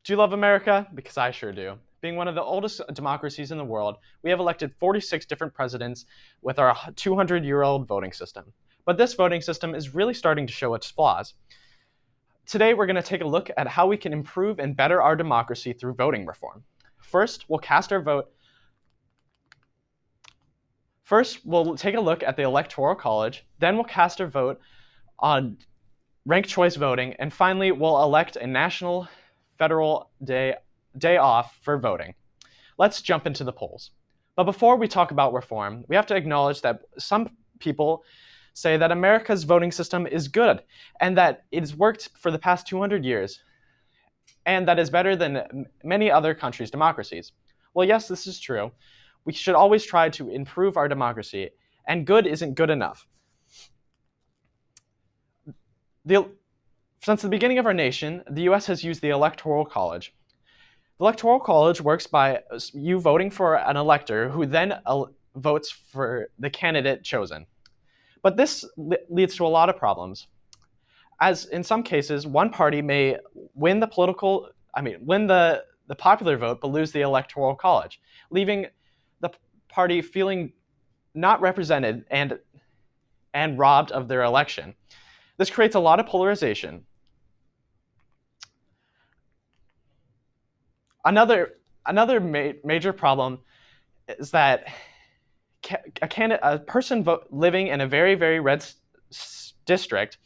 Do you love America? Because I sure do. Being one of the oldest democracies in the world, we have elected 46 different presidents with our 200-year-old voting system. But this voting system is really starting to show its flaws. Today, we're going to take a look at how we can improve and better our democracy through voting reform. First, we'll take a look at the Electoral College, then we'll cast our vote on ranked choice voting, and finally, we'll elect a national federal day off for voting. Let's jump into the polls. But before we talk about reform, we have to acknowledge that some people say that America's voting system is good and that it's worked for the past 200 years and that is better than many other countries' democracies. Well, yes, this is true. We should always try to improve our democracy, and good isn't good enough. Since the beginning of our nation, the US has used the Electoral College. The Electoral College works by you voting for an elector who then votes for the candidate chosen. But this leads to a lot of problems, as in some cases, one party may win the popular vote but lose the Electoral College, leaving the party feeling not represented and robbed of their election. This creates a lot of polarization. Another major problem is that a person living in a very, very red district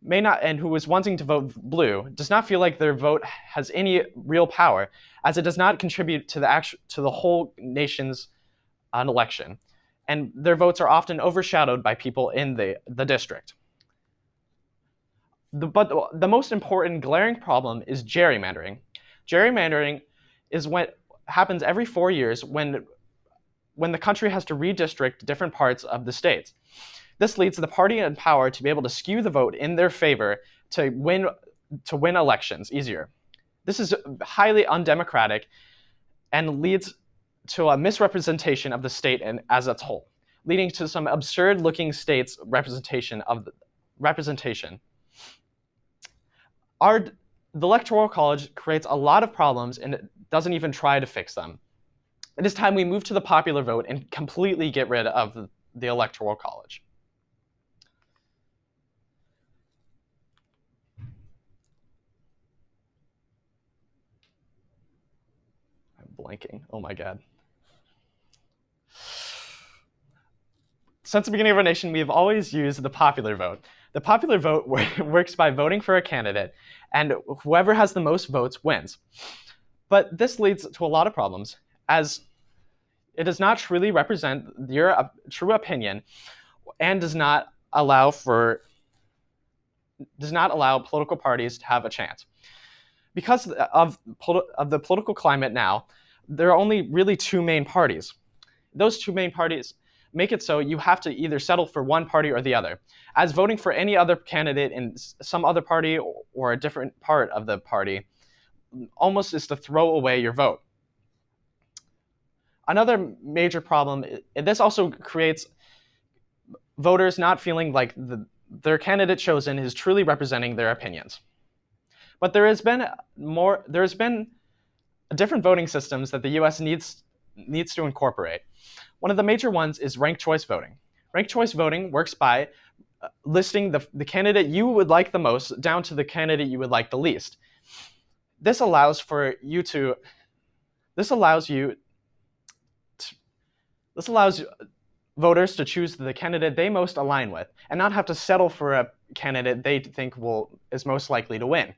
may not, and who is wanting to vote blue, does not feel like their vote has any real power, as it does not contribute to the whole nation's election, and their votes are often overshadowed by people in the district. But the most important glaring problem is gerrymandering. Gerrymandering is what happens every 4 years when the country has to redistrict different parts of the states. This leads the party in power to be able to skew the vote in their favor to win elections easier. This is highly undemocratic and leads to a misrepresentation of the state as a whole, leading to some absurd-looking states' representation. The Electoral College creates a lot of problems and it doesn't even try to fix them. It is time we move to the popular vote and completely get rid of the Electoral College. I'm blanking. Oh my God. Since the beginning of our nation, we have always used the popular vote. The popular vote works by voting for a candidate, and whoever has the most votes wins. But this leads to a lot of problems, as it does not truly represent your true opinion and does not allow political parties to have a chance. Because of the political climate now, there are only really two main parties. Those two main parties make it so you have to either settle for one party or the other, as voting for any other candidate in some other party or a different part of the party almost is to throw away your vote. Another major problem, and this also creates voters not feeling like their candidate chosen is truly representing their opinions. But there has been different voting systems that the US needs to incorporate. One of the major ones is ranked choice voting. Ranked choice voting works by listing the candidate you would like the most down to the candidate you would like the least. This allows voters to choose the candidate they most align with and not have to settle for a candidate they think is most likely to win.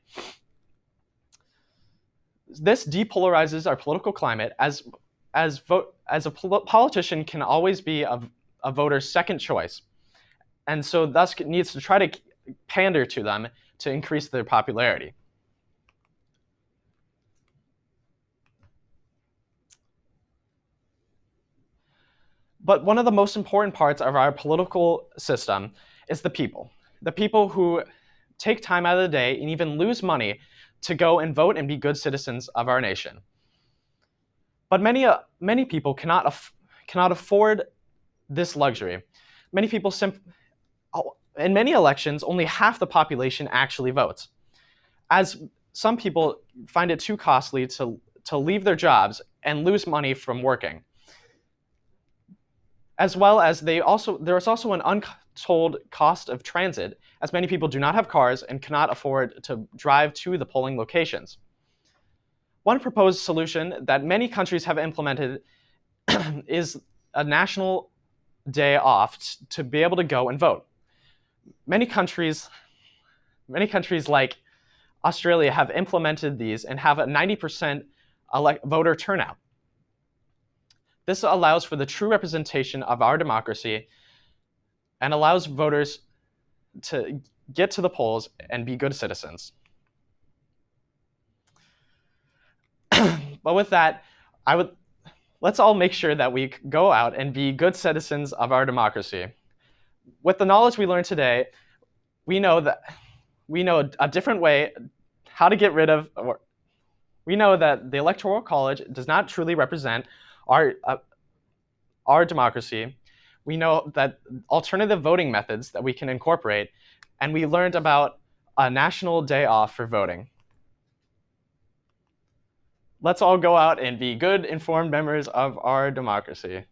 This depolarizes our political climate, as a politician can always be a voter's second choice, and so thus needs to try to pander to them to increase their popularity. But one of the most important parts of our political system is the people. The people who take time out of the day and even lose money to go and vote and be good citizens of our nation. But many people cannot afford this luxury. Many people in many elections, only half the population actually votes. As some people find it too costly to leave their jobs and lose money from working. As well as there is also an untold cost of transit, as many people do not have cars and cannot afford to drive to the polling locations. One proposed solution that many countries have implemented is a national day off to be able to go and vote. Many countries like Australia have implemented these and have a 90% voter turnout. This allows for the true representation of our democracy and allows voters to get to the polls and be good citizens. But with that, let's all make sure that we go out and be good citizens of our democracy. With the knowledge we learned today, we know a different way how to get rid of, or we know that the Electoral College does not truly represent our democracy. We know that alternative voting methods that we can incorporate, and we learned about a national day off for voting. Let's all go out and be good, informed members of our democracy.